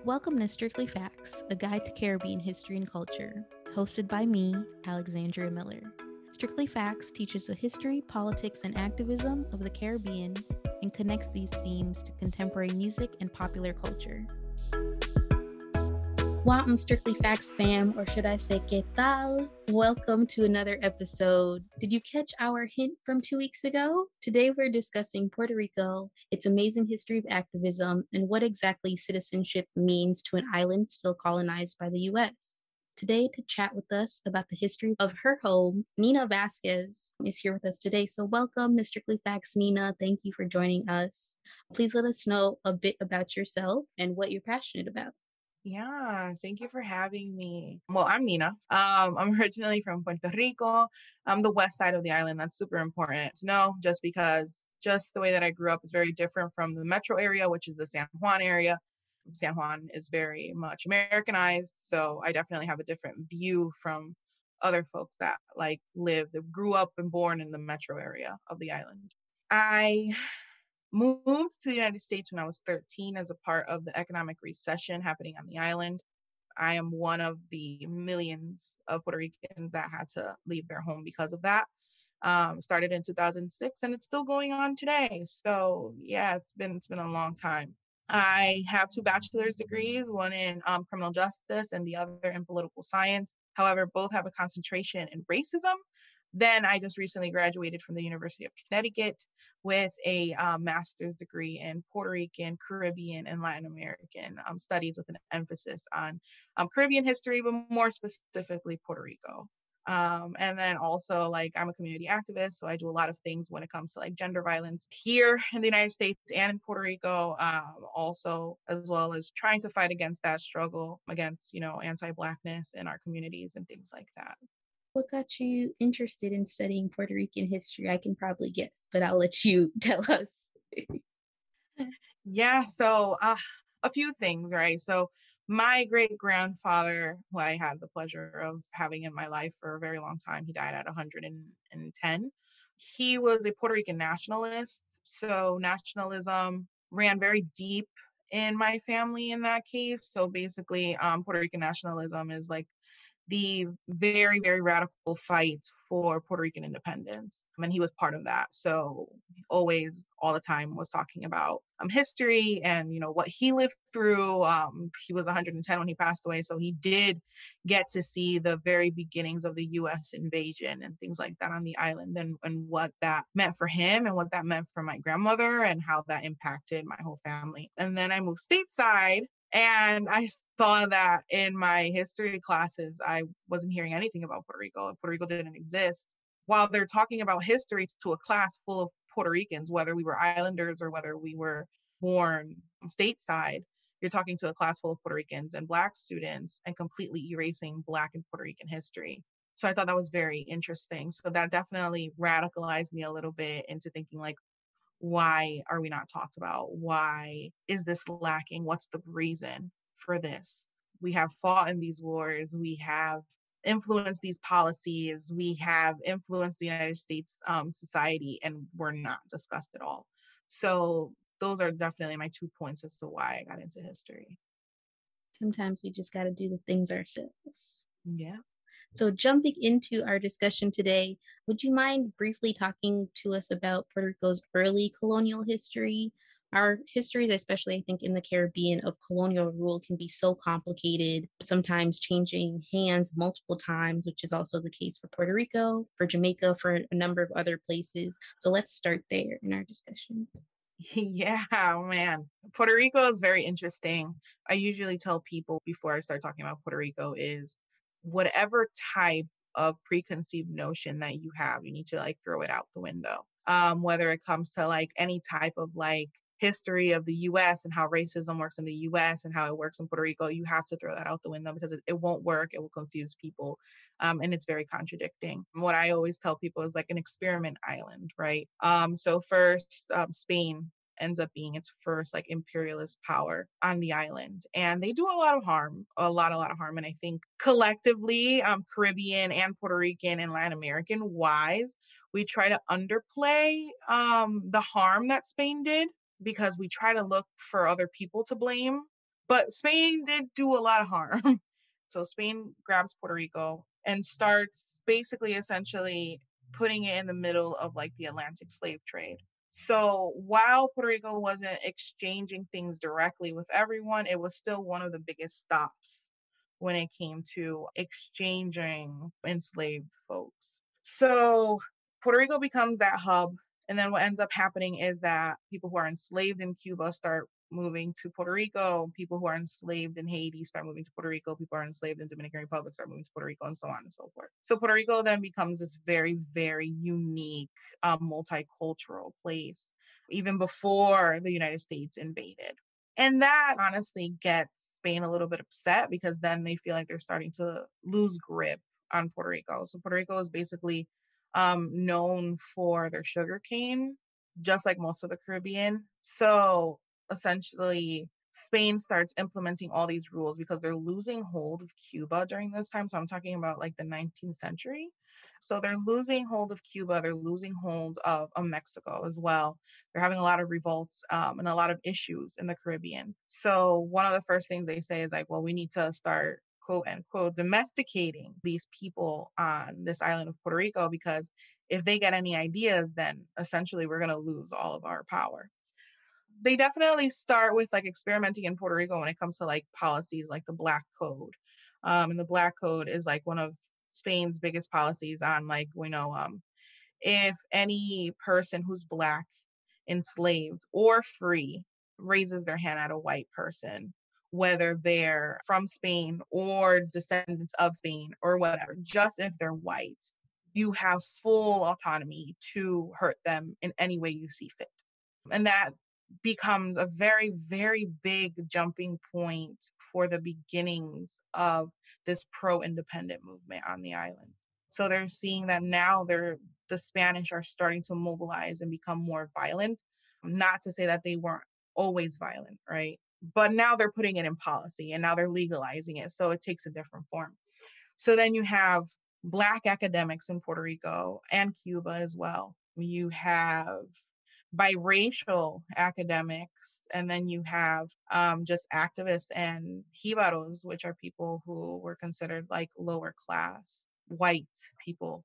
Welcome to Strictly Facts, a guide to Caribbean history and culture, hosted by me, Alexandria Miller. Strictly Facts teaches the history, politics, and activism of the Caribbean and connects these themes to contemporary music and popular culture. Welcome, Strictly Facts fam, or should I say, ¿qué tal? Welcome to another episode. Did you catch our hint from 2 weeks ago? Today we're discussing Puerto Rico, its amazing history of activism, and what exactly citizenship means to an island still colonized by the U.S. Today, to chat with us about the history of her home, Nina Vazquez is here with us today. So welcome to Strictly Facts, Nina. Thank you for joining us. Please let us know a bit about yourself and what you're passionate about. Yeah, thank you for having me. Well, I'm Nina. I'm originally from Puerto Rico. I'm the west side of the island. That's super important to know just because just the way that I grew up is very different from the metro area, which is the San Juan area. San Juan is very much Americanized, so I definitely have a different view from other folks that that grew up and born in the metro area of the island. I moved to the United States when I was 13 as a part of the economic recession happening on the island. I am one of the millions of Puerto Ricans that had to leave their home because of that. Started in 2006 and it's still going on today. So yeah, it's been a long time. I have 2 bachelor's degrees, one in criminal justice and the other in political science. However, both have a concentration in racism. Then I just recently graduated from the University of Connecticut with a master's degree in Puerto Rican, Caribbean, and Latin American studies with an emphasis on Caribbean history, but more specifically Puerto Rico. And then also I'm a community activist, so I do a lot of things when it comes to gender violence here in the United States and in Puerto Rico, also as well as trying to fight against that struggle against anti-Blackness in our communities and things like that. What got you interested in studying Puerto Rican history? I can probably guess, but I'll let you tell us. Yeah, so a few things, right? So my great grandfather, who I had the pleasure of having in my life for a very long time, he died at 110. He was a Puerto Rican nationalist. So nationalism ran very deep in my family in that case. So basically, Puerto Rican nationalism is the very, very radical fight for Puerto Rican independence. And he was part of that. So always, all the time, was talking about history and, what he lived through. He was 110 when he passed away. So he did get to see the very beginnings of the U.S. invasion and things like that on the island and what that meant for him and what that meant for my grandmother and how that impacted my whole family. And then I moved stateside. And I saw that in my history classes, I wasn't hearing anything about Puerto Rico. Puerto Rico didn't exist. While they're talking about history to a class full of Puerto Ricans, whether we were islanders or whether we were born stateside, you're talking to a class full of Puerto Ricans and Black students and completely erasing Black and Puerto Rican history. So I thought that was very interesting. So that definitely radicalized me a little bit into thinking why are we not talked about? Why is this lacking? What's the reason for this? We have fought in these wars. We have influenced these policies. We have influenced the United States society, and we're not discussed at all. So those are definitely my 2 points as to why I got into history. Sometimes we just got to do the things ourselves. Yeah. So, jumping into our discussion today, would you mind briefly talking to us about Puerto Rico's early colonial history? Our histories, especially I think in the Caribbean, of colonial rule can be so complicated, sometimes changing hands multiple times, which is also the case for Puerto Rico, for Jamaica, for a number of other places. So let's start there in our discussion. Yeah, man. Puerto Rico is very interesting. I usually tell people before I start talking about Puerto Rico is whatever type of preconceived notion that you have, you need to throw it out the window. Whether it comes to any type of history of the US and how racism works in the US and how it works in Puerto Rico, you have to throw that out the window because it won't work. It will confuse people. And it's very contradicting. What I always tell people is an experiment island, right? So first, Spain ends up being its first imperialist power on the island. And they do a lot of harm, a lot of harm. And I think collectively, Caribbean and Puerto Rican and Latin American wise, we try to underplay the harm that Spain did because we try to look for other people to blame. But Spain did do a lot of harm. So Spain grabs Puerto Rico and starts basically essentially putting it in the middle of like the Atlantic slave trade. So while Puerto Rico wasn't exchanging things directly with everyone, it was still one of the biggest stops when it came to exchanging enslaved folks. So Puerto Rico becomes that hub. And then what ends up happening is that people who are enslaved in Cuba start moving to Puerto Rico. People who are enslaved in Haiti start moving to Puerto Rico. People who are enslaved in Dominican Republic start moving to Puerto Rico, and so on and so forth. So Puerto Rico then becomes this very, very unique, multicultural place, even before the United States invaded. And that honestly gets Spain a little bit upset because then they feel like they're starting to lose grip on Puerto Rico. So Puerto Rico is basically known for their sugar cane, just like most of the Caribbean. So essentially, Spain starts implementing all these rules because they're losing hold of Cuba during this time. So I'm talking about like the 19th century. So they're losing hold of Cuba, they're losing hold of Mexico as well. They're having a lot of revolts and a lot of issues in the Caribbean. So one of the first things they say is like, well, we need to start quote unquote domesticating these people on this island of Puerto Rico, because if they get any ideas, then essentially we're going to lose all of our power. They definitely start with like experimenting in Puerto Rico when it comes to like policies like the Black Code. And the Black Code is like one of Spain's biggest policies on like, if any person who's Black, enslaved, or free raises their hand at a white person, whether they're from Spain or descendants of Spain or whatever, just if they're white, you have full autonomy to hurt them in any way you see fit. And that becomes a very, very big jumping point for the beginnings of this pro-independent movement on the island. So they're seeing that now the Spanish are starting to mobilize and become more violent. Not to say that they weren't always violent, right? But now they're putting it in policy and now they're legalizing it. So it takes a different form. So then you have Black academics in Puerto Rico and Cuba as well. You have biracial academics, and then you have just activists and jibaros, which are people who were considered like lower class white people.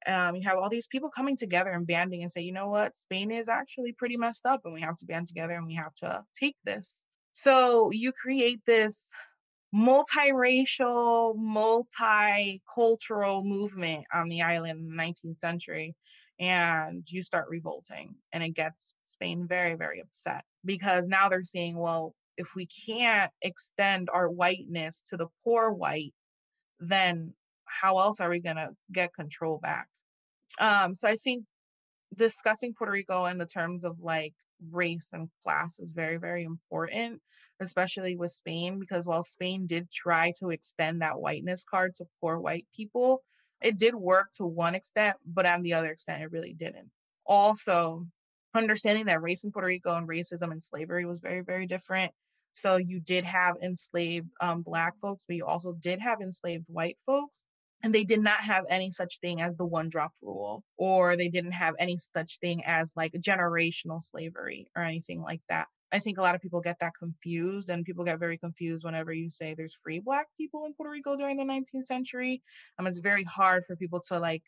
You have all these people coming together and banding and say, you know what, Spain is actually pretty messed up and we have to band together and we have to take this. So you create this multiracial, multicultural movement on the island in the 19th century, and you start revolting. And it gets Spain very, very upset because now they're saying, well, if we can't extend our whiteness to the poor white, then how else are we going to get control back? So I think discussing Puerto Rico in the terms of like race and class is very, very important, especially with Spain, because while Spain did try to extend that whiteness card to poor white people, it did work to one extent, but on the other extent, it really didn't. Also, understanding that race in Puerto Rico and racism and slavery was very, very different. So you did have enslaved Black folks, but you also did have enslaved white folks. And they did not have any such thing as the one drop rule, or they didn't have any such thing as like generational slavery or anything like that. I think a lot of people get that confused, and people get very confused whenever you say there's free Black people in Puerto Rico during the 19th century. It's very hard for people to like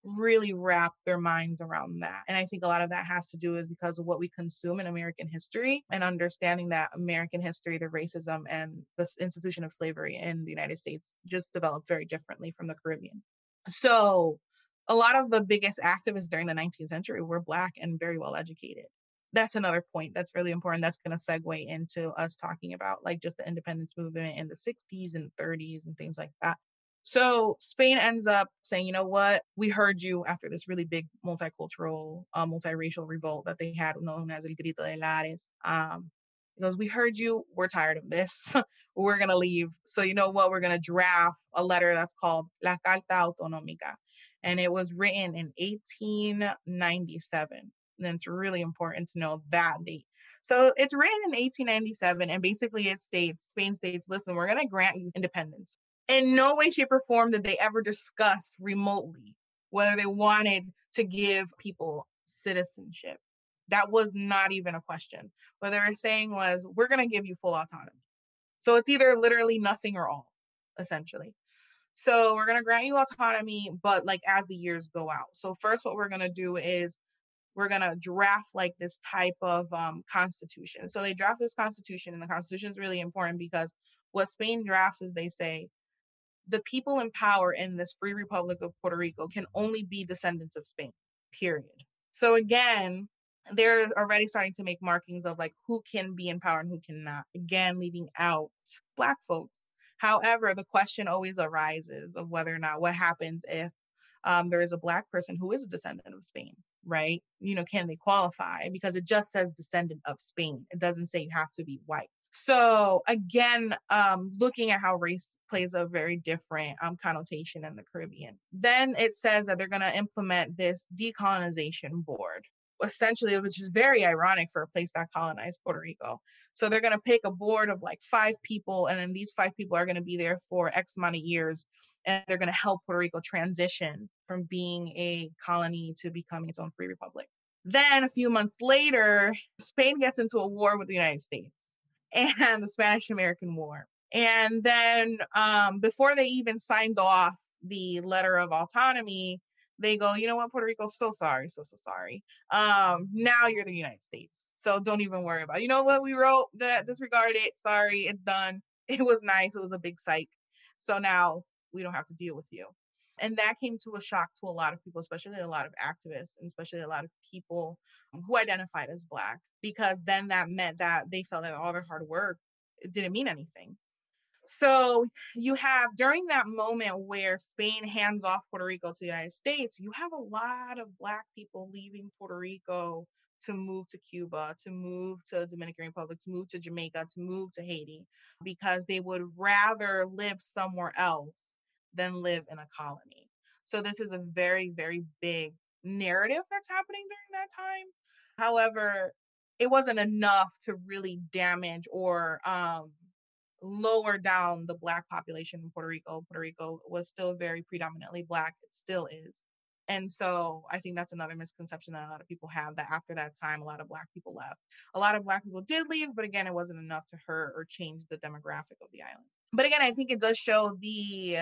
really wrap their minds around that. And I think a lot of that has to do is because of what we consume in American history, and understanding that American history, the racism and the institution of slavery in the United States just developed very differently from the Caribbean. So a lot of the biggest activists during the 19th century were Black and very well educated. That's another point that's really important. That's going to segue into us talking about like just the independence movement in the 60s and 30s and things like that. So Spain ends up saying, you know what, we heard you after this really big multicultural, multiracial revolt that they had known as El Grito de Lares. Because we heard you, we're tired of this. We're going to leave. So you know what, we're going to draft a letter that's called La Carta Autonómica. And it was written in 1897. And it's really important to know that date. So it's written in 1897, and basically it states, Spain states, listen, we're going to grant you independence. In no way, shape, or form did they ever discuss remotely whether they wanted to give people citizenship. That was not even a question. What they were saying was, we're going to give you full autonomy. So it's either literally nothing or all, essentially. So we're going to grant you autonomy, but like as the years go out. So first, what we're going to do is we're going to draft like this type of constitution. So they draft this constitution, and the constitution is really important because what Spain drafts is they say the people in power in this free republic of Puerto Rico can only be descendants of Spain, period. So again, they're already starting to make markings of like who can be in power and who cannot, again, leaving out Black folks. However, the question always arises of whether or not what happens if there is a Black person who is a descendant of Spain, right? Can they qualify? Because it just says descendant of Spain. It doesn't say you have to be white. So again, looking at how race plays a very different connotation in the Caribbean. Then it says that they're going to implement this decolonization board, essentially, which is very ironic for a place that colonized Puerto Rico. So they're going to pick a board of like 5 people, and then these 5 people are going to be there for X amount of years, and they're going to help Puerto Rico transition from being a colony to becoming its own free republic. Then a few months later, Spain gets into a war with the United States and the Spanish-American War. And then before they even signed off the letter of autonomy, they go, you know what, Puerto Rico, so sorry, so sorry. Now you're the United States. So don't even worry about it. You know what we wrote? Disregard it. Sorry, it's done. It was nice. It was a big psych. So now we don't have to deal with you. And that came to a shock to a lot of people, especially a lot of activists, and especially a lot of people who identified as Black, because then that meant that they felt that all their hard work didn't mean anything. So you have, during that moment where Spain hands off Puerto Rico to the United States, you have a lot of Black people leaving Puerto Rico to move to Cuba, to move to Dominican Republic, to move to Jamaica, to move to Haiti, because they would rather live somewhere else than live in a colony. So this is a very, very big narrative that's happening during that time. However, it wasn't enough to really damage or lower down the Black population in Puerto Rico. Puerto Rico was still very predominantly Black. It still is. And so I think that's another misconception that a lot of people have, that after that time, a lot of Black people left. A lot of Black people did leave, but again, it wasn't enough to hurt or change the demographic of the island. But again, I think it does show the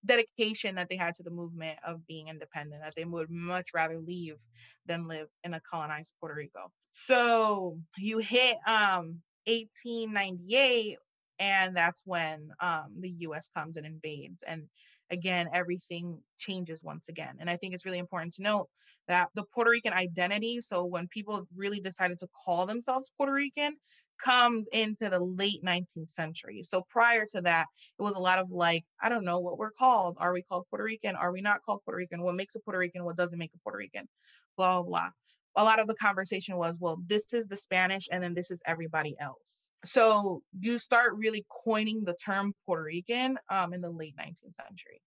dedication that they had to the movement of being independent, that they would much rather leave than live in a colonized Puerto Rico. So you hit 1898, and that's when the US comes and invades. And again, everything changes once again. And I think it's really important to note that the Puerto Rican identity, so when people really decided to call themselves Puerto Rican, comes into the late 19th century. So prior to that, it was a lot of like, I don't know what we're called. Are we called Puerto Rican? Are we not called Puerto Rican? What makes a Puerto Rican? What doesn't make a Puerto Rican? Blah, blah, blah. A lot of the conversation was, well, this is the Spanish and then this is everybody else. So you start really coining the term Puerto Rican in the late 19th century.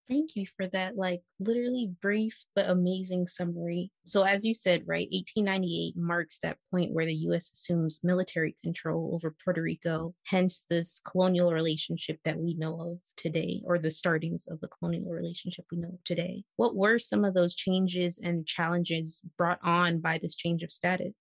Thank you for that, like, literally brief but amazing summary. So, as you said, right, 1898 marks that point where the US assumes military control over Puerto Rico, hence this colonial relationship that we know of today, or the startings of the colonial relationship we know of today. What were some of those changes and challenges brought on by this change of status?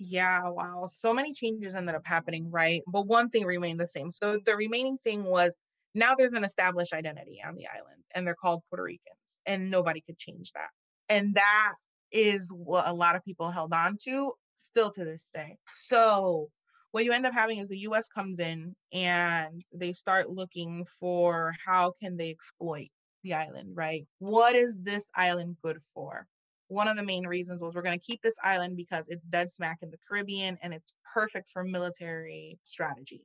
Yeah, wow. So many changes ended up happening, right? But one thing remained the same. So the remaining thing was, now there's an established identity on the island, and they're called Puerto Ricans, and nobody could change that. And that is what a lot of people held on to still to this day. So what you end up having is the US comes in and they start looking for how can they exploit the island, right? What is this island good for? One of the main reasons was, we're going to keep this island because it's dead smack in the Caribbean and it's perfect for military strategy.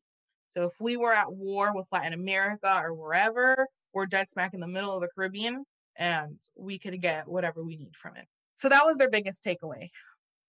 So if we were at war with Latin America or wherever, we're dead smack in the middle of the Caribbean and we could get whatever we need from it. So that was their biggest takeaway.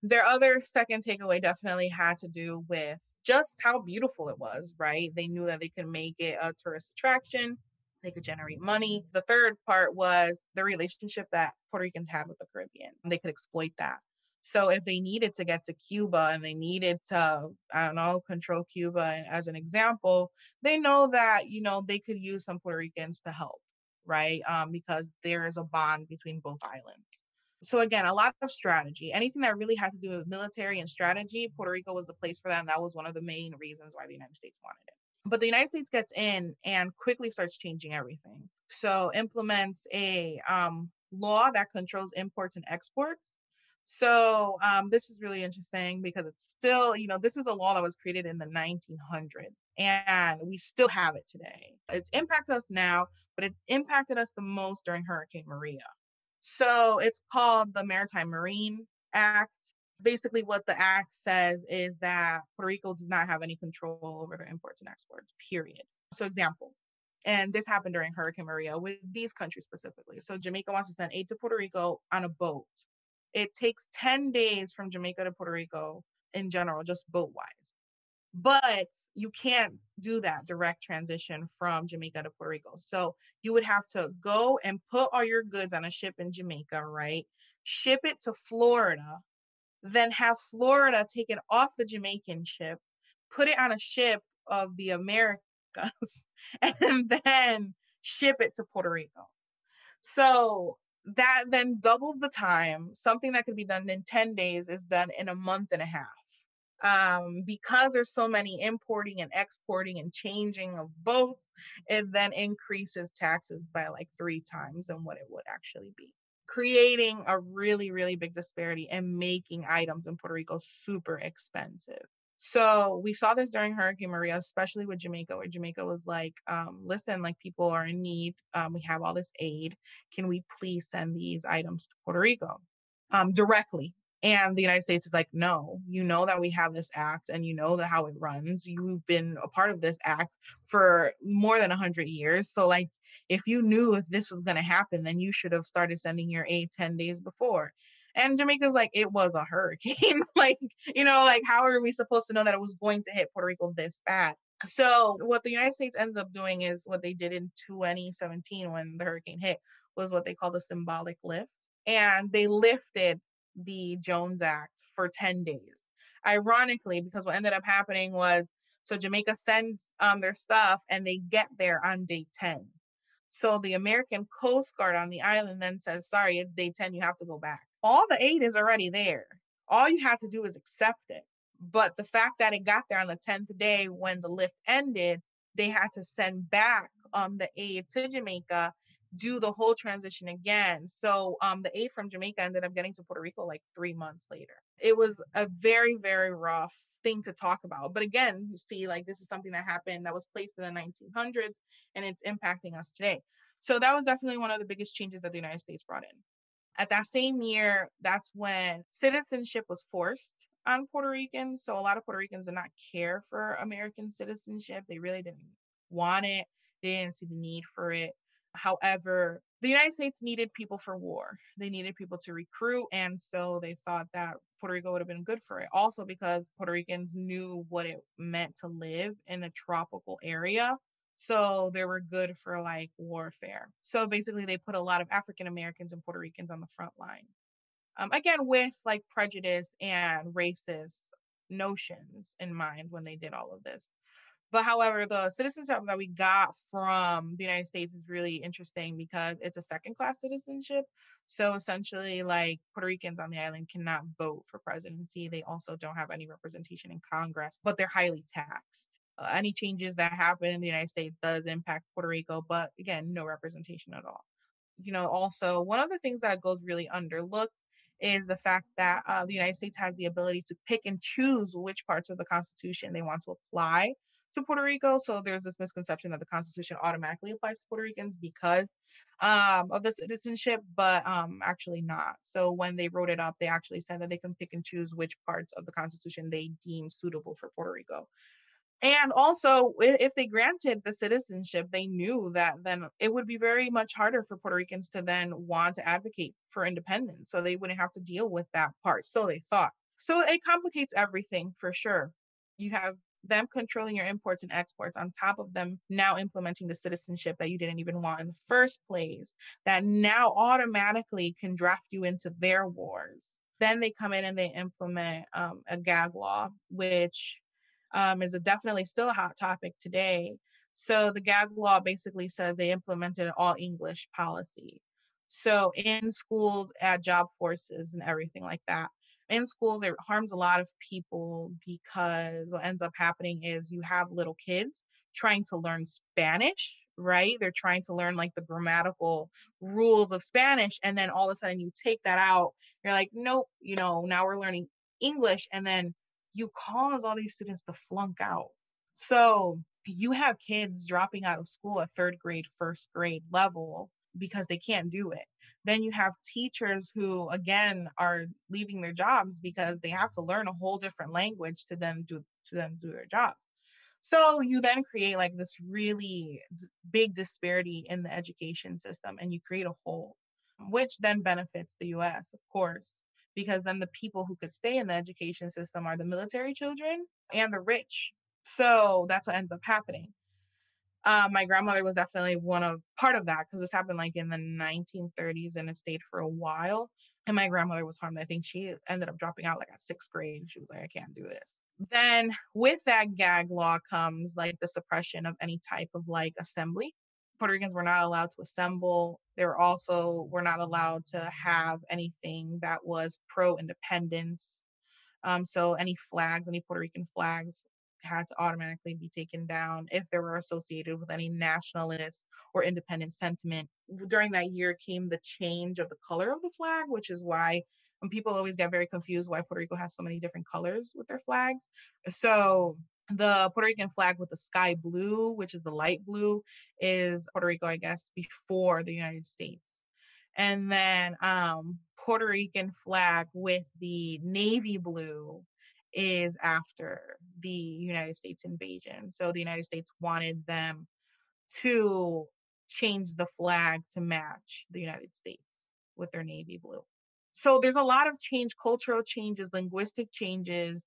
Their other second takeaway definitely had to do with just how beautiful it was, right? They knew that they could make it a tourist attraction. They could generate money. The third part was the relationship that Puerto Ricans had with the Caribbean. They could exploit that. So if they needed to get to Cuba and they needed to, I don't know, control Cuba as an example, they know that, they could use some Puerto Ricans to help, right? Because there is a bond between both islands. So again, a lot of strategy. Anything that really had to do with military and strategy, Puerto Rico was the place for that. And that was one of the main reasons why the United States wanted it. But the United States gets in and quickly starts changing everything. So implements a law that controls imports and exports. So this is really interesting because it's still, this is a law that was created in the 1900s and we still have it today. It's impacted us now, but it impacted us the most during Hurricane Maria. So it's called the Maritime Marine Act. Basically, what the act says is that Puerto Rico does not have any control over their imports and exports, period. So, example, and this happened during Hurricane Maria with these countries specifically. So, Jamaica wants to send aid to Puerto Rico on a boat. It takes 10 days from Jamaica to Puerto Rico in general, just boat wise. But you can't do that direct transition from Jamaica to Puerto Rico. So you would have to go and put all your goods on a ship in Jamaica, right? Ship it to Florida, then have Florida take it off the Jamaican ship, put it on a ship of the Americas, and then ship it to Puerto Rico. So that then doubles the time. Something that could be done in 10 days is done in a month and a half. Because there's so many importing and exporting and changing of boats, it then increases taxes by like 3 times than what it would actually be, creating a really, really big disparity and making items in Puerto Rico super expensive. So we saw this during Hurricane Maria, especially with Jamaica, where Jamaica was like, listen, like people are in need. We have all this aid. Can we please send these items to Puerto Rico directly? And the United States is like, no, you know that we have this act and you know that how it runs. You've been a part of this act for more than 100 years. So like, if you knew if this was going to happen, then you should have started sending your aid 10 days before. And Jamaica's like, it was a hurricane. Like, like how are we supposed to know that it was going to hit Puerto Rico this bad? So what the United States ended up doing is what they did in 2017 when the hurricane hit was what they call the symbolic lift. And they lifted the Jones Act for 10 days. Ironically, because what ended up happening was, so Jamaica sends their stuff and they get there on day 10. So the American Coast Guard on the island then says, sorry, it's day 10, you have to go back. All the aid is already there. All you have to do is accept it. But the fact that it got there on the 10th day when the lift ended, they had to send back the aid to Jamaica, do the whole transition again. So the aid from Jamaica ended up getting to Puerto Rico like 3 months later. It was a very, very rough thing to talk about. But again, you see, like this is something that happened that was placed in the 1900s and it's impacting us today. So that was definitely one of the biggest changes that the United States brought in. At that same year, that's when citizenship was forced on Puerto Ricans. So a lot of Puerto Ricans did not care for American citizenship. They really didn't want it. They didn't see the need for it. However, the United States needed people for war. They needed people to recruit. And so they thought that Puerto Rico would have been good for it. Also because Puerto Ricans knew what it meant to live in a tropical area. So they were good for like warfare. So basically they put a lot of African Americans and Puerto Ricans on the front line. Again, with like prejudice and racist notions in mind when they did all of this. But however, the citizenship that we got from the United States is really interesting because it's a second-class citizenship. So essentially, like Puerto Ricans on the island cannot vote for presidency. They also don't have any representation in Congress, but they're highly taxed. Any changes that happen in the United States does impact Puerto Rico, but again, no representation at all. Also one of the things that goes really underlooked is the fact that the United States has the ability to pick and choose which parts of the Constitution they want to apply to Puerto Rico. So there's this misconception that the Constitution automatically applies to Puerto Ricans because of the citizenship, but actually not. So when they wrote it up, they actually said that they can pick and choose which parts of the Constitution they deem suitable for Puerto Rico. And also, if they granted the citizenship, they knew that then it would be very much harder for Puerto Ricans to then want to advocate for independence. So they wouldn't have to deal with that part. So they thought. So it complicates everything for sure. You have them controlling your imports and exports on top of them now implementing the citizenship that you didn't even want in the first place, that now automatically can draft you into their wars. Then they come in and they implement a gag law, which is definitely still a hot topic today. So the gag law basically says they implemented an all English policy. So in schools, at job forces and everything like that. In schools, it harms a lot of people because what ends up happening is you have little kids trying to learn Spanish, right? They're trying to learn like the grammatical rules of Spanish. And then all of a sudden you take that out. You're like, nope, now we're learning English. And then you cause all these students to flunk out. So you have kids dropping out of school at third grade, first grade level because they can't do it. Then you have teachers who, again, are leaving their jobs because they have to learn a whole different language to then do their jobs. So you then create like this really big disparity in the education system, and you create a hole, which then benefits the US, of course, because then the people who could stay in the education system are the military children and the rich. So that's what ends up happening. My grandmother was definitely part of that because this happened like in the 1930s and it stayed for a while. And my grandmother was harmed. I think she ended up dropping out like at sixth grade. She was like, I can't do this. Then with that gag law comes like the suppression of any type of like assembly. Puerto Ricans were not allowed to assemble. Were not allowed to have anything that was pro-independence. So any Puerto Rican flags had to automatically be taken down if they were associated with any nationalist or independent sentiment. During that year came the change of the color of the flag, which is why when people always get very confused why Puerto Rico has so many different colors with their flags. So the Puerto Rican flag with the sky blue, which is the light blue, is Puerto Rico, I guess, before the United States. And then Puerto Rican flag with the navy blue is after the United States invasion. So the United States wanted them to change the flag to match the United States with their navy blue. So there's a lot of change, cultural changes, linguistic changes,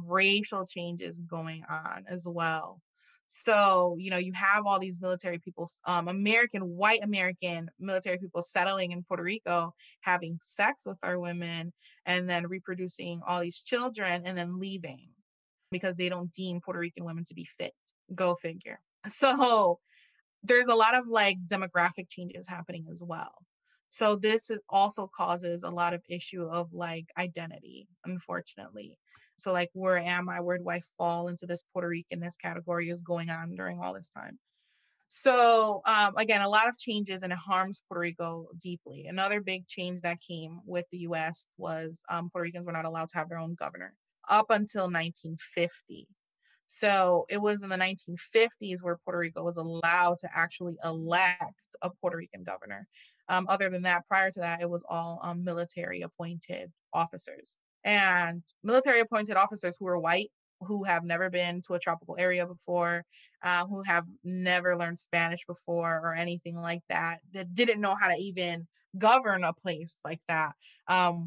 racial changes going on as well. So, you have all these military people, white American military people settling in Puerto Rico, having sex with our women, and then reproducing all these children and then leaving because they don't deem Puerto Rican women to be fit. Go figure. So there's a lot of like demographic changes happening as well. So also causes a lot of issue of like identity, unfortunately. So like, where am I? Where do I fall into this Puerto Ricanness category is going on during all this time. So again, a lot of changes, and it harms Puerto Rico deeply. Another big change that came with the US was Puerto Ricans were not allowed to have their own governor up until 1950. So it was in the 1950s where Puerto Rico was allowed to actually elect a Puerto Rican governor. Other than that, prior to that, it was all military appointed officers. And military appointed officers who were white, who have never been to a tropical area before, who have never learned Spanish before or anything like that, that didn't know how to even govern a place like that,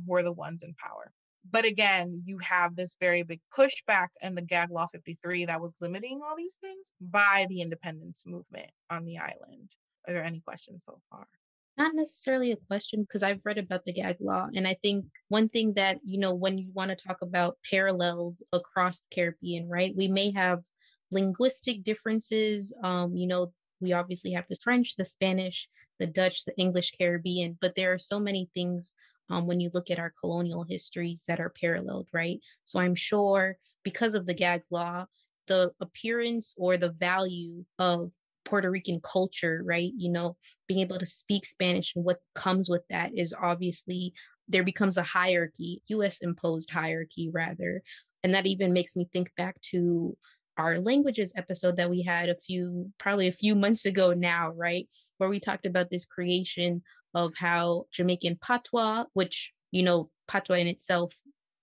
were the ones in power. But again, you have this very big pushback in the Gag Law 53 that was limiting all these things by the independence movement on the island. Are there any questions so far? Not necessarily a question because I've read about the gag law. And I think one thing that, when you want to talk about parallels across the Caribbean, right? We may have linguistic differences. We obviously have the French, the Spanish, the Dutch, the English Caribbean, but there are so many things when you look at our colonial histories that are paralleled, right? So I'm sure because of the gag law, the appearance or the value of Puerto Rican culture, right? Being able to speak Spanish and what comes with that is obviously there becomes a hierarchy, US imposed hierarchy, rather. And that even makes me think back to our languages episode that we had probably a few months ago now, right? Where we talked about this creation of how Jamaican patois, which, patois in itself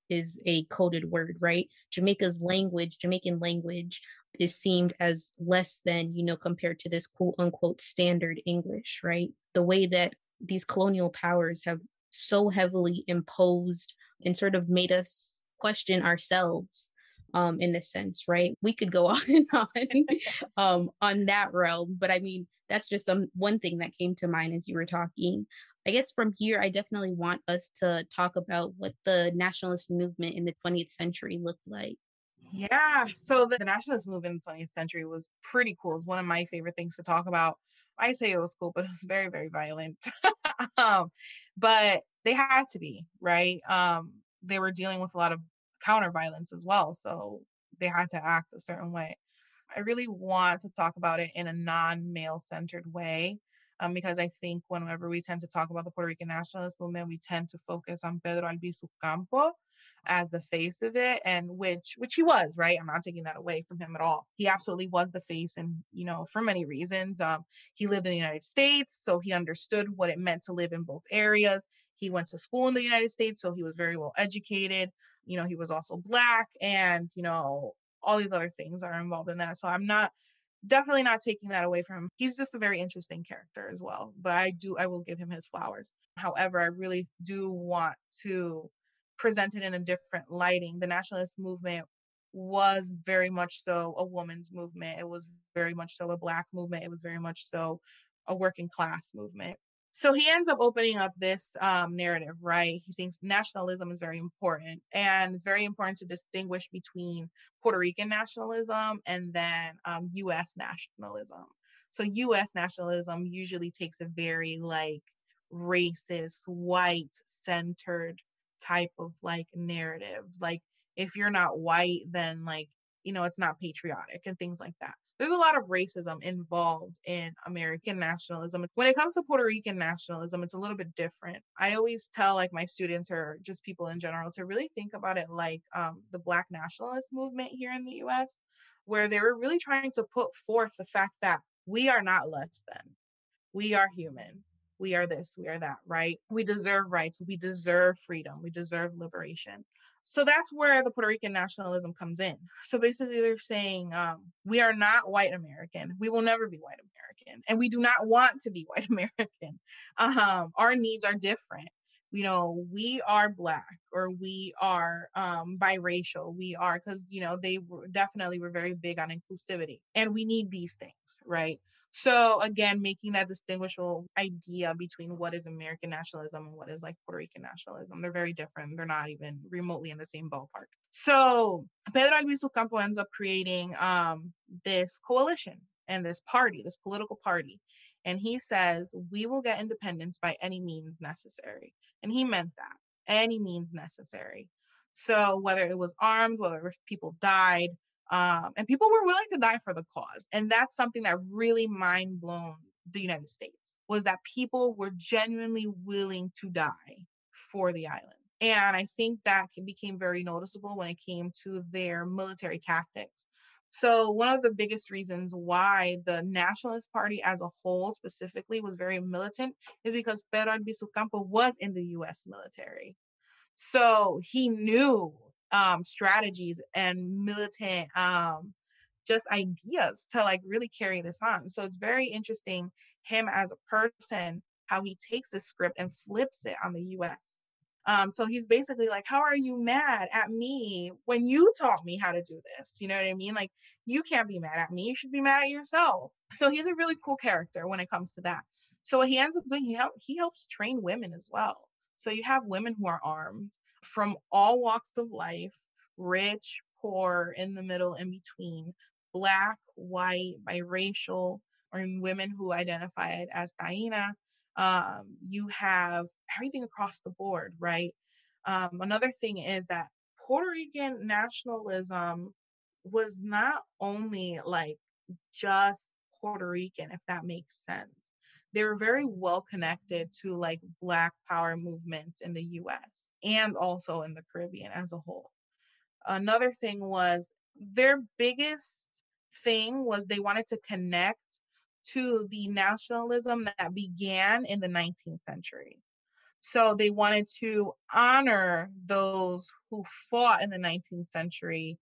is a coded word, right? Jamaican language is seen as less than, compared to this quote unquote standard English, right? The way that these colonial powers have so heavily imposed and sort of made us question ourselves in this sense, right? We could go on and on that realm, but I mean, that's just one thing that came to mind as you were talking. I guess from here, I definitely want us to talk about what the nationalist movement in the 20th century looked like. Yeah. So the nationalist movement in the 20th century was pretty cool. It's one of my favorite things to talk about. I say it was cool, but it was very, very violent. um, but they had to be, right? They were dealing with a lot of counter violence as well. So they had to act a certain way. I really want to talk about it in a non-male centered way. Because I think whenever we tend to talk about the Puerto Rican nationalist movement, we tend to focus on Pedro Albizu Campo as the face of it, and which he was, right? I'm not taking that away from him at all. He absolutely was the face, and for many reasons. He lived in the United States, so he understood what it meant to live in both areas. He went to school in the United States, so he was very well educated. He was also Black, and all these other things are involved in that. So I'm not definitely not taking that away from him. He's just a very interesting character as well. But I will give him his flowers. However, I really do want to present it in a different lighting. The nationalist movement was very much so a woman's movement. It was very much so a Black movement. It was very much so a working class movement. So he ends up opening up this narrative, right? He thinks nationalism is very important, and it's very important to distinguish between Puerto Rican nationalism and then U.S. nationalism. So U.S. nationalism usually takes a very racist, white centered type of narrative. Like if you're not white, then it's not patriotic and things like that. There's a lot of racism involved in American nationalism. When it comes to Puerto Rican nationalism, it's a little bit different. I always tell my students or just people in general to really think about it like the Black nationalist movement here in the US, where they were really trying to put forth the fact that we are not less than. We are human. We are this, we are that, right? We deserve rights. We deserve freedom. We deserve liberation. So that's where the Puerto Rican nationalism comes in. So basically, they're saying we are not white American. We will never be white American. And we do not want to be white American. Our needs are different. We are Black, or we are biracial. We are, because, they definitely were very big on inclusivity. And we need these things, right? So again, making that distinguishable idea between what is American nationalism and what is Puerto Rican nationalism. They're very different. They're not even remotely in the same ballpark. So Pedro Albizu Campo ends up creating this coalition and this party, this political party. And he says, we will get independence by any means necessary. And he meant that, any means necessary. So whether it was armed, whether if people died, and people were willing to die for the cause. And that's something that really mind blown the United States, was that people were genuinely willing to die for the island. And I think that became very noticeable when it came to their military tactics. So one of the biggest reasons why the Nationalist Party as a whole specifically was very militant is because Pedro Albizu Campo was in the U.S. military. So he knew strategies and militant just ideas to really carry this on. So it's very interesting, him as a person, how he takes this script and flips it on the US. So he's basically like, how are you mad at me when you taught me how to do this? You know what I mean? You can't be mad at me. You should be mad at yourself. So he's a really cool character when it comes to that. So what he ends up doing, he helps train women as well. So you have women who are armed from all walks of life, rich, poor, in the middle, in between, Black, white, biracial, or women who identified as Taína. You have everything across the board, right? Another thing is that Puerto Rican nationalism was not only just Puerto Rican, if that makes sense. They were very well connected to Black power movements in the US and also in the Caribbean as a whole. Another thing was their biggest thing was they wanted to connect to the nationalism that began in the 19th century. So they wanted to honor those who fought in the 19th century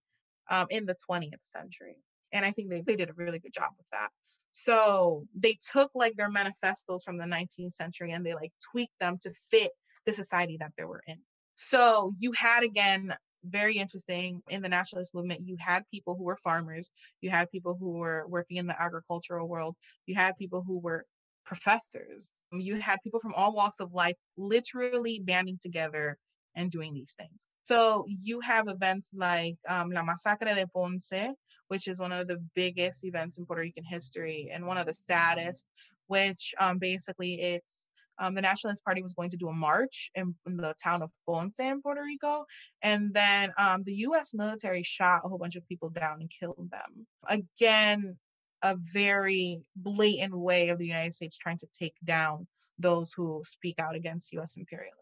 in the 20th century. And I think they did a really good job with that. So they took their manifestos from the 19th century and they tweaked them to fit the society that they were in. So you had, again, very interesting, in the nationalist movement, you had people who were farmers, you had people who were working in the agricultural world, you had people who were professors, you had people from all walks of life literally banding together and doing these things. So you have events like La Masacre de Ponce, which is one of the biggest events in Puerto Rican history and one of the saddest, which basically it's The Nationalist Party was going to do a march in the town of Ponce in Puerto Rico. And then the US military shot a whole bunch of people down and killed them. Again, a very blatant way of the United States trying to take down those who speak out against US imperialism.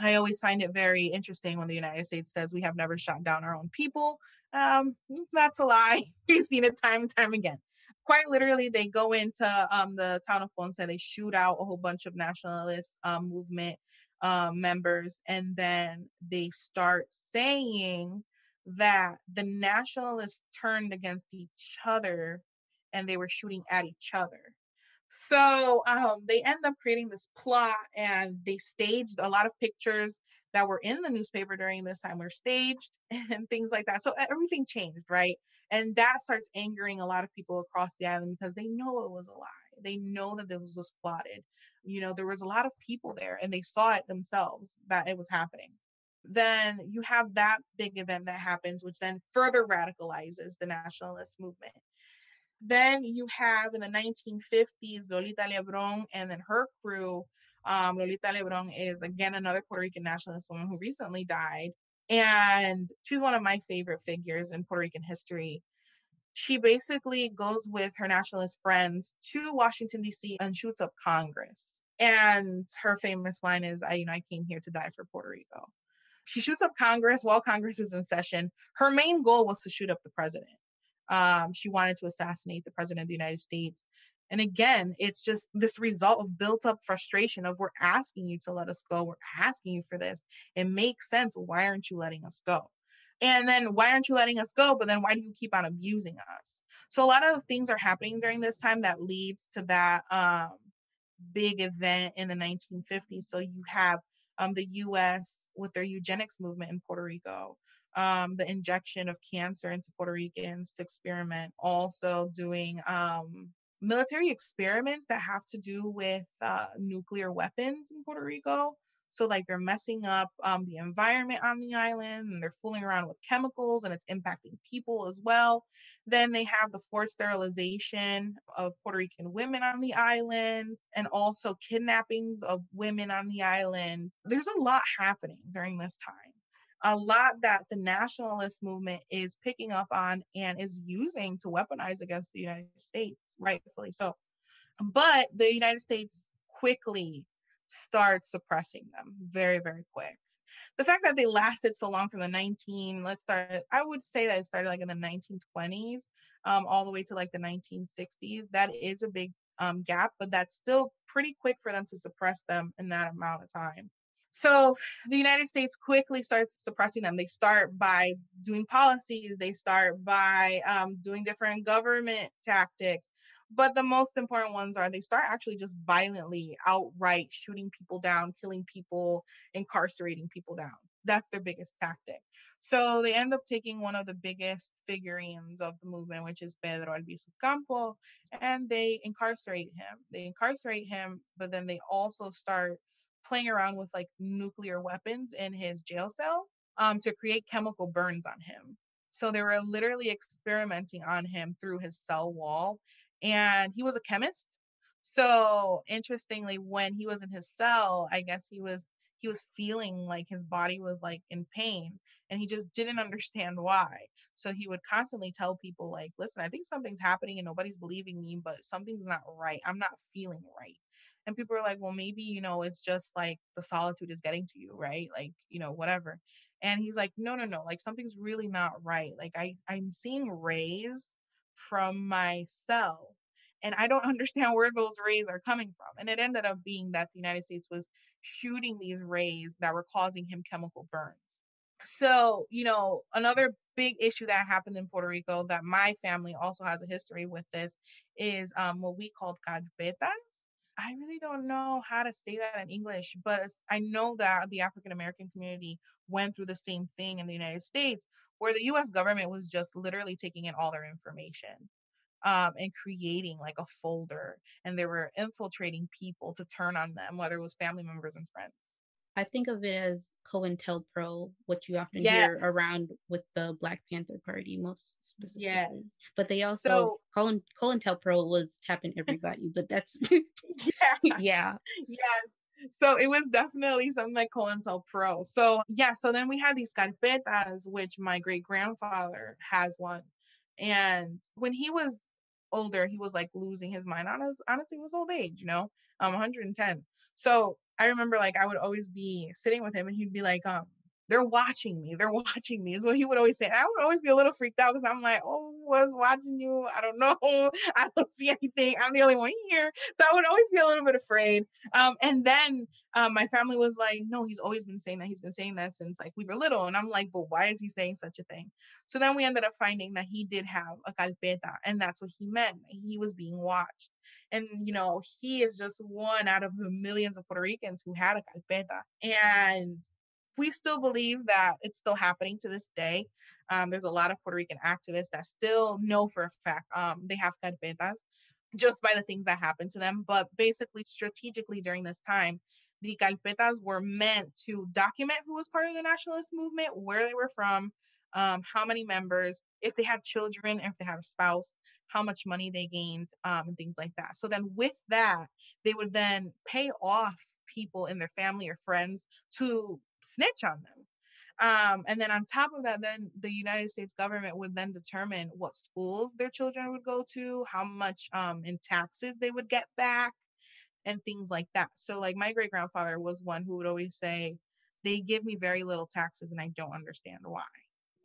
I always find it very interesting when the United States says we have never shot down our own people. That's a lie. We've seen it time and time again. Quite literally, they go into the town of Ponce, they shoot out a whole bunch of nationalist movement members, and then they start saying that the nationalists turned against each other and they were shooting at each other. So they end up creating this plot, and they staged a lot of pictures that were in the newspaper during this time were staged and things like that. So everything changed, right? And that starts angering a lot of people across the island because they know it was a lie. They know that this was plotted. There was a lot of people there and they saw it themselves that it was happening. Then you have that big event that happens, which then further radicalizes the nationalist movement. Then you have in the 1950s Lolita Lebron and then her crew. Lolita Lebron is again another Puerto Rican nationalist woman who recently died. And she's one of my favorite figures in Puerto Rican history. She basically goes with her nationalist friends to Washington, D.C. and shoots up Congress. And her famous line is, I came here to die for Puerto Rico. She shoots up Congress while Congress is in session. Her main goal was to shoot up the president. She wanted to assassinate the president of the United States. And again, it's just this result of built up frustration of we're asking you to let us go. We're asking you for this. It makes sense. Why aren't you letting us go? And then why aren't you letting us go? But then why do you keep on abusing us? So a lot of things are happening during this time that leads to that big event in the 1950s. So you have the US with their eugenics movement in Puerto Rico, the injection of cancer into Puerto Ricans to experiment, also doing military experiments that have to do with nuclear weapons in Puerto Rico. So like they're messing up the environment on the island and they're fooling around with chemicals and it's impacting people as well. Then they have the forced sterilization of Puerto Rican women on the island and also kidnappings of women on the island. There's a lot happening during this time. A lot that the nationalist movement is picking up on and is using to weaponize against the United States, rightfully so. But the United States quickly starts suppressing them very, very quick. The fact that they lasted so long from I would say that it started like in the 1920s, all the way to like the 1960s. That is a big gap, but that's still pretty quick for them to suppress them in that amount of time. So the United States quickly starts suppressing them. They start by doing policies. They start by doing different government tactics. But the most important ones are they start actually just violently, outright shooting people down, killing people, incarcerating people down. That's their biggest tactic. So they end up taking one of the biggest figurines of the movement, which is Pedro Albizu Campo, and they incarcerate him. They incarcerate him, but then they also start playing around with like nuclear weapons in his jail cell to create chemical burns on him. So they were literally experimenting on him through his cell wall. And he was a chemist. So interestingly, when he was in his cell, I guess he was feeling like his body was like in pain and he just didn't understand why. So he would constantly tell people like, listen, I think something's happening and nobody's believing me, but something's not right. I'm not feeling right. And people are like, well, maybe, it's just like the solitude is getting to you, right? Like, whatever. And he's like, no, like something's really not right. Like I'm seeing rays from my cell and I don't understand where those rays are coming from. And it ended up being that the United States was shooting these rays that were causing him chemical burns. So, another big issue that happened in Puerto Rico that my family also has a history with this is what we called carpetas. I really don't know how to say that in English, but I know that the African American community went through the same thing in the United States, where the US government was just literally taking in all their information and creating like a folder, and they were infiltrating people to turn on them, whether it was family members and friends. I think of it as COINTELPRO, what you often hear Yes, around with the Black Panther Party, most specifically. yes. But they also So COINTELPRO was tapping everybody, but that's yeah, yeah. yes. So it was definitely something like Pro. So yeah, so then we had these carpetas, which my great grandfather has one. And when he was older, he was like losing his mind on his honestly his old age, 110. So I remember like I would always be sitting with him and he'd be like, they're watching me, is what he would always say. And I would always be a little freaked out because I'm like, oh, what's watching you? I don't know. I don't see anything. I'm the only one here. So I would always be a little bit afraid. And then my family was like, no, he's always been saying that. He's been saying that since like we were little. And I'm like, but why is he saying such a thing? So then we ended up finding that he did have a carpeta, and that's what he meant. He was being watched. And, he is just one out of the millions of Puerto Ricans who had a carpeta. And we still believe that it's still happening to this day. There's a lot of Puerto Rican activists that still know for a fact they have carpetas just by the things that happened to them. But basically, strategically during this time, the carpetas were meant to document who was part of the nationalist movement, where they were from, how many members, if they had children, if they had a spouse, how much money they gained, and things like that. So then with that, they would then pay off people in their family or friends to snitch on them. And then on top of that, then the United States government would then determine what schools their children would go to, how much in taxes they would get back, and things like that. So, like, my great grandfather was one who would always say, they give me very little taxes and I don't understand why.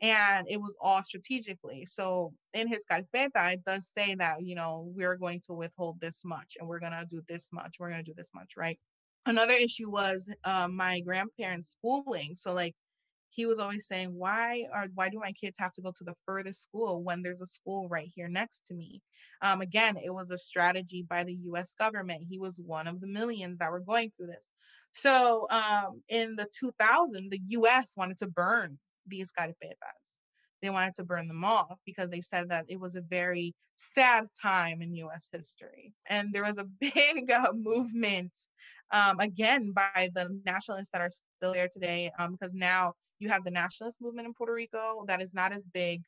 And it was all strategically. So in his carpeta, it does say that, we're going to withhold this much and we're going to do this much. We're going to do this much, right? Another issue was my grandparents' schooling. So, like, he was always saying, why do my kids have to go to the furthest school when there's a school right here next to me? Again, it was a strategy by the US government. He was one of the millions that were going through this. So in the 2000s, the US wanted to burn these carpetas. They wanted to burn them off because they said that it was a very sad time in US history. And there was a big movement, again, by the nationalists that are still there today, because now you have the nationalist movement in Puerto Rico that is not as big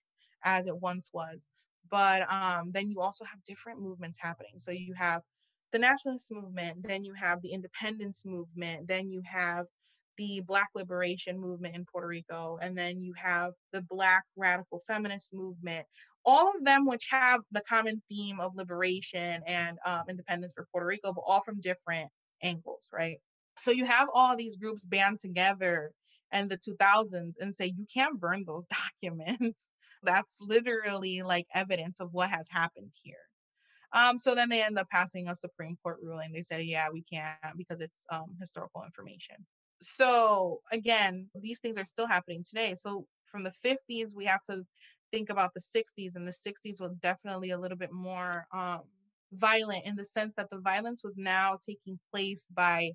as it once was. But then you also have different movements happening. So you have the nationalist movement, then you have the independence movement, then you have the Black liberation movement in Puerto Rico, and then you have the Black radical feminist movement, all of them which have the common theme of liberation and independence for Puerto Rico, but all from different angles, right? So you have all these groups band together in the 2000s and say, you can't burn those documents. That's literally like evidence of what has happened here. So then they end up passing a Supreme Court ruling. They say, yeah, we can't because it's historical information. So again, these things are still happening today. So from the 50s, we have to think about the 60s, and the 60s was definitely a little bit more violent in the sense that the violence was now taking place by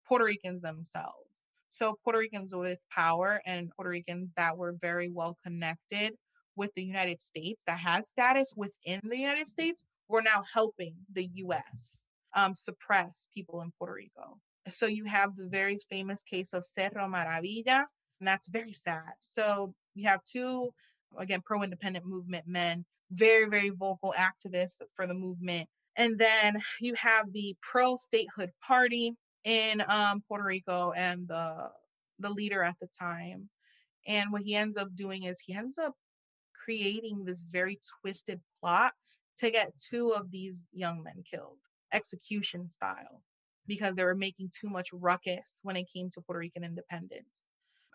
Puerto Ricans themselves. So Puerto Ricans with power and Puerto Ricans that were very well connected with the United States, that had status within the United States, were now helping the US suppress people in Puerto Rico. So you have the very famous case of Cerro Maravilla, and that's very sad. So you have two, again, pro-independent movement men, very, very vocal activists for the movement. And then you have the pro-statehood party in Puerto Rico, and the leader at the time. And what he ends up doing is he ends up creating this very twisted plot to get two of these young men killed, execution style, because they were making too much ruckus when it came to Puerto Rican independence.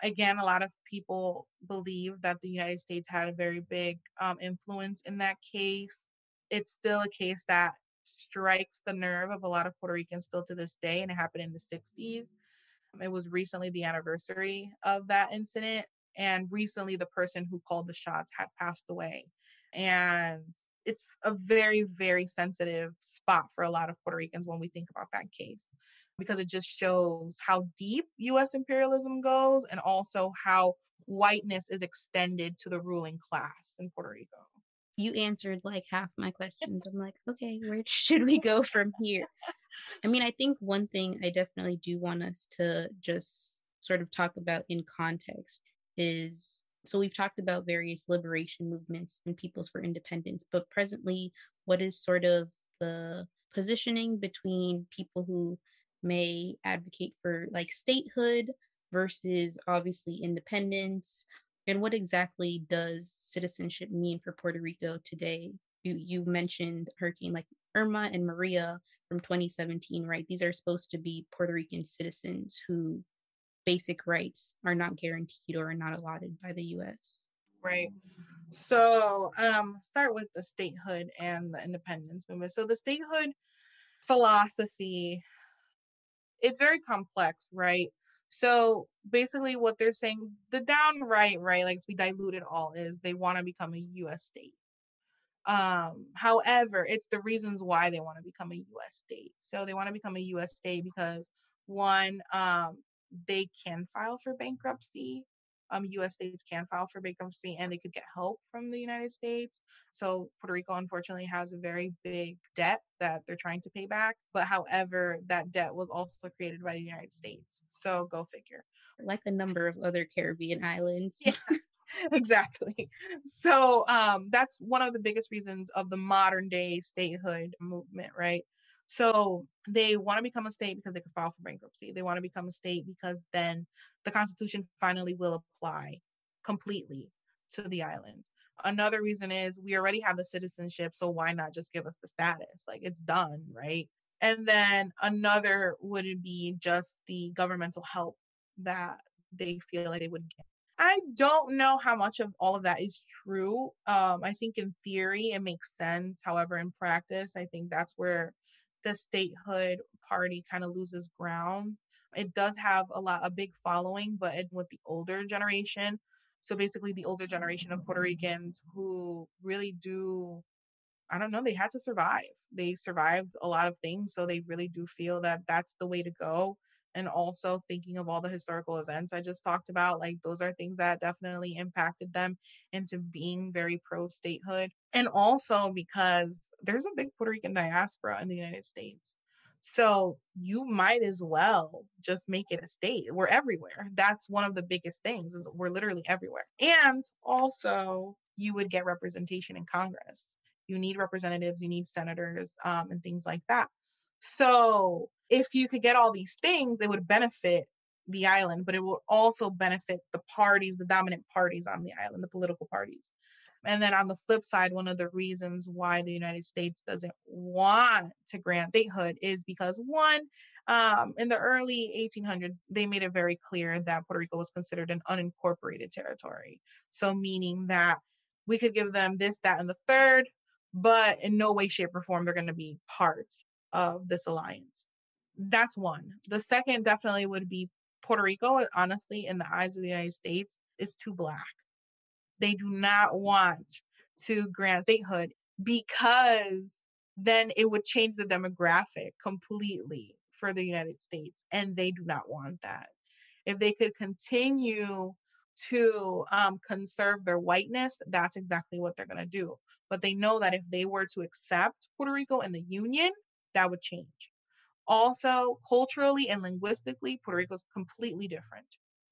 Again, a lot of people believe that the United States had a very big influence in that case. It's still a case that strikes the nerve of a lot of Puerto Ricans still to this day, and it happened in the 60s. It was recently the anniversary of that incident, and recently the person who called the shots had passed away. And it's a very, very sensitive spot for a lot of Puerto Ricans when we think about that case, because it just shows how deep US imperialism goes and also how whiteness is extended to the ruling class in Puerto Rico. You answered like half my questions. I'm like, okay, where should we go from here? I mean, I think one thing I definitely do want us to just sort of talk about in context is so we've talked about various liberation movements and peoples for independence, but presently, what is sort of the positioning between people who may advocate for like statehood versus obviously independence? And what exactly does citizenship mean for Puerto Rico today? You mentioned hurricane like Irma and Maria from 2017, right? These are supposed to be Puerto Rican citizens who basic rights are not guaranteed or are not allotted by the US. Right. So, start with the statehood and the independence movement. So, the statehood philosophy, it's very complex, right? So, basically, what they're saying, the downright, right, like if we dilute it all, is they want to become a US state. However, it's the reasons why they want to become a US state. So they want to become a US state because one, they can file for bankruptcy. US states can file for bankruptcy and they could get help from the United States. So Puerto Rico unfortunately has a very big debt that they're trying to pay back. But however, that debt was also created by the United States. So go figure. Like a number of other Caribbean islands. Yeah. Exactly. So that's one of the biggest reasons of the modern day statehood movement, right? So they want to become a state because they could file for bankruptcy. They want to become a state because then the Constitution finally will apply completely to the island. Another reason is we already have the citizenship, so why not just give us the status? Like it's done, right? And then another would be just the governmental help that they feel like they would get. I don't know how much of all of that is true. I think in theory it makes sense. However, in practice, I think that's where the statehood party kind of loses ground. It does have a big following, but with the older generation. So basically, the older generation of Puerto Ricans who really do, I don't know, they had to survive. They survived a lot of things, so they really do feel that that's the way to go. And also thinking of all the historical events I just talked about, like those are things that definitely impacted them into being very pro statehood. And also because there's a big Puerto Rican diaspora in the United States. So you might as well just make it a state. We're everywhere. That's one of the biggest things is we're literally everywhere. And also you would get representation in Congress. You need representatives, you need senators, and things like that. So if you could get all these things, it would benefit the island, but it will also benefit the parties, the dominant parties on the island, the political parties. And then on the flip side, one of the reasons why the United States doesn't want to grant statehood is because one, in the early 1800s, they made it very clear that Puerto Rico was considered an unincorporated territory. So meaning that we could give them this, that, and the third, but in no way, shape, or form they're going to be part of this alliance. That's one. The second definitely would be Puerto Rico, honestly, in the eyes of the United States, is too black. They do not want to grant statehood because then it would change the demographic completely for the United States. And they do not want that. If they could continue to conserve their whiteness, that's exactly what they're going to do. But they know that if they were to accept Puerto Rico in the Union, that would change. Also, culturally and linguistically, Puerto Rico is completely different.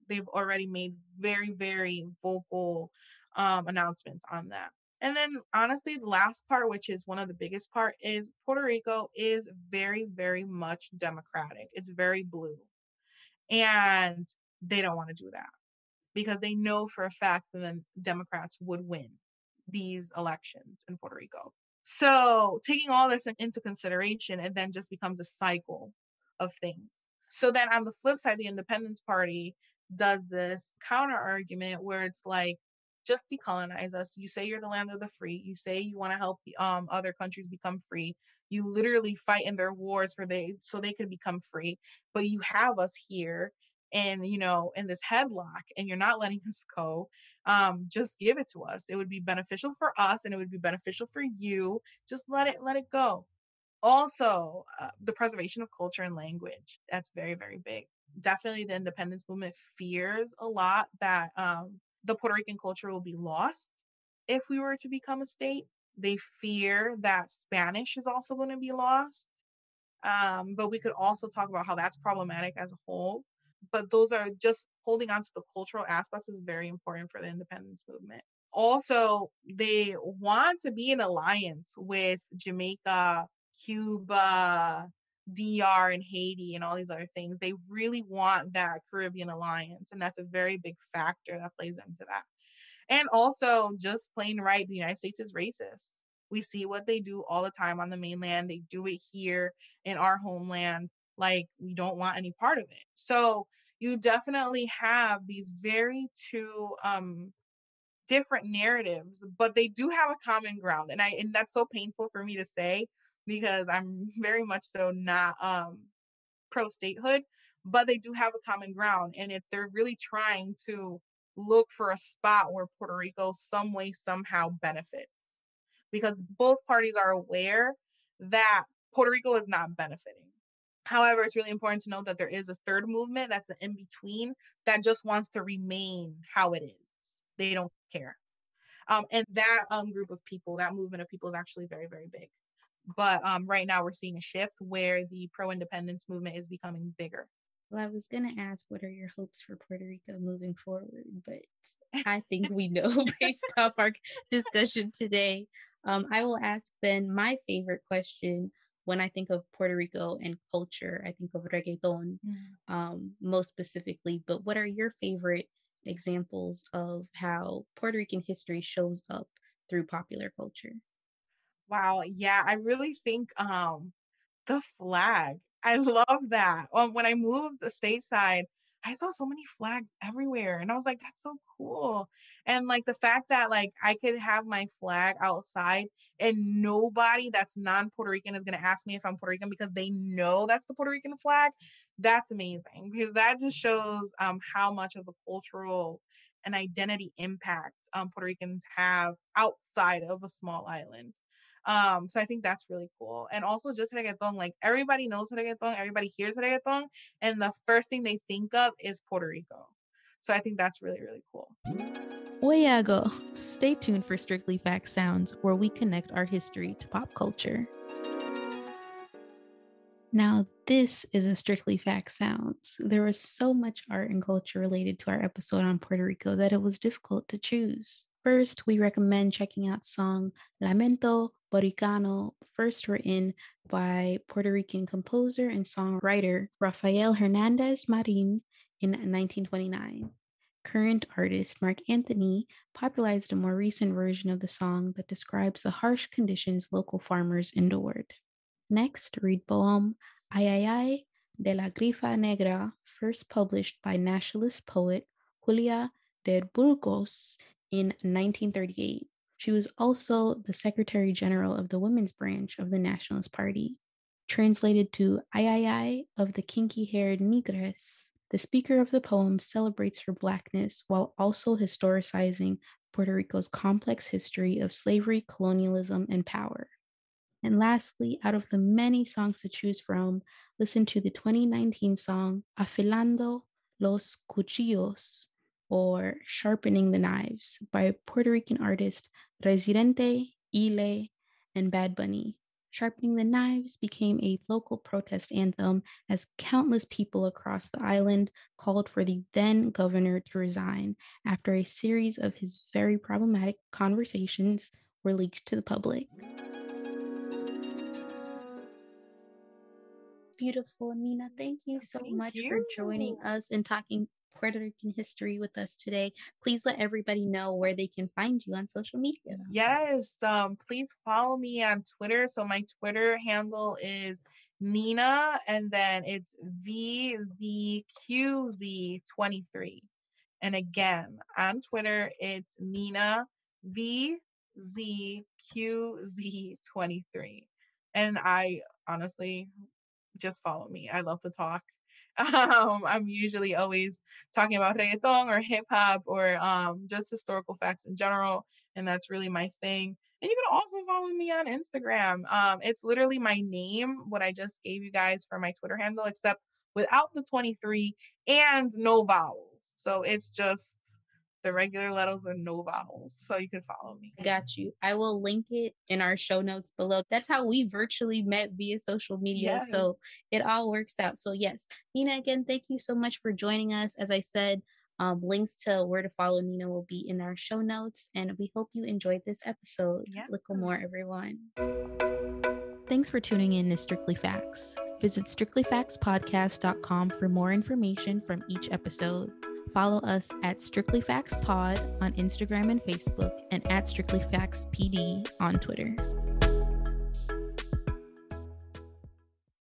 They've already made very, very vocal announcements on that. And then, honestly, the last part, which is one of the biggest part, is Puerto Rico is very, very much democratic. It's very blue, and they don't want to do that because they know for a fact that then Democrats would win these elections in Puerto Rico. So taking all this into consideration, it then just becomes a cycle of things. So then on the flip side, the Independence Party does this counter argument where it's like, just decolonize us. You say you're the land of the free. You say you want to help other countries become free. You literally fight in their wars so they could become free. But you have us here and in this headlock and you're not letting us go. Just give it to us. It would be beneficial for us and it would be beneficial for you. Just let it go. Also, the preservation of culture and language, that's very, very big. Definitely the independence movement fears a lot that the Puerto Rican culture will be lost if we were to become a state. They fear that Spanish is also going to be lost. But we could also talk about how that's problematic as a whole. but those are just holding on to the cultural aspects is very important for the independence movement. Also, they want to be in alliance with Jamaica, Cuba, DR, and Haiti, and all these other things. They really want that Caribbean alliance, and that's a very big factor that plays into that. And also, just plain right, the United States is racist. We see what they do all the time on the mainland. They do it here in our homeland. Like, we don't want any part of it. So you definitely have these very two different narratives, but they do have a common ground. And that's so painful for me to say because I'm very much so not pro statehood, but they do have a common ground, and it's they're really trying to look for a spot where Puerto Rico some way somehow benefits, because both parties are aware that Puerto Rico is not benefiting. However, it's really important to know that there is a third movement that's an in between that just wants to remain how it is. They don't care. And that group of people, that movement of people is actually very, very big. But right now we're seeing a shift where the pro-independence movement is becoming bigger. Well, I was going to ask, what are your hopes for Puerto Rico moving forward? But I think we know based off our discussion today. I will ask then my favorite question when I think of Puerto Rico and culture. I think of reggaeton most specifically. But what are your favorite examples of how Puerto Rican history shows up through popular culture? Wow, yeah, I really think the flag. I love that. When I moved the stateside, I saw so many flags everywhere, and I was like, "That's so cool." And, like, the fact that, like, I could have my flag outside and nobody that's non-Puerto Rican is gonna ask me if I'm Puerto Rican because they know that's the Puerto Rican flag, that's amazing because that just shows, how much of a cultural and identity impact, Puerto Ricans have outside of a small island. So I think that's really cool. And also just reggaeton, like everybody knows reggaeton, everybody hears reggaeton, and the first thing they think of is Puerto Rico. So I think that's really, really cool. Oyago. Stay tuned for Strictly Fact Sounds, where we connect our history to pop culture. Now, this is a Strictly Fact Sounds. There was so much art and culture related to our episode on Puerto Rico that it was difficult to choose. First, we recommend checking out song Lamento Boricano, first written by Puerto Rican composer and songwriter Rafael Hernandez Marin in 1929. Current artist Mark Anthony popularized a more recent version of the song that describes the harsh conditions local farmers endured. Next, read poem Ay Ay Ay de la Grifa Negra, first published by nationalist poet Julia de Burgos in 1938. She was also the Secretary General of the Women's Branch of the Nationalist Party. Translated to Ay Ay Ay of the Kinky-Haired Negress, the speaker of the poem celebrates her Blackness while also historicizing Puerto Rico's complex history of slavery, colonialism, and power. And lastly, out of the many songs to choose from, listen to the 2019 song Afilando los Cuchillos, or Sharpening the Knives, by Puerto Rican artist Residente, Ile, and Bad Bunny. Sharpening the Knives became a local protest anthem as countless people across the island called for the then governor to resign after a series of his very problematic conversations were leaked to the public. Beautiful, Nina. Thank you so Thank much for joining you. us and talking Puerto Rican history with us today. Please let everybody know where they can find you on social media. Yes, please follow me on Twitter. So my Twitter handle is Nina, and then it's VZQZ23. And again, on Twitter, it's Nina VZQZ23. And I honestly just follow me. I love to talk. I'm usually always talking about reggaeton or hip hop or just historical facts in general, and that's really my thing. And you can also follow me on Instagram. It's literally my name, what I just gave you guys for my Twitter handle, except without the 23 and no vowels. So it's just The regular letters are no vowels, so you can follow me. I got you. I will link it in our show notes below. That's how we virtually met via social media. Yes. So it all works out. So yes, Nina, again, thank you so much for joining us. As I said, links to where to follow Nina will be in our show notes. And we hope you enjoyed this episode. Yeah. Little more, everyone. Thanks for tuning in to Strictly Facts. Visit strictlyfactspodcast.com for more information from each episode. Follow us at Strictly Facts Pod on Instagram and Facebook, and at Strictly Facts PD on Twitter.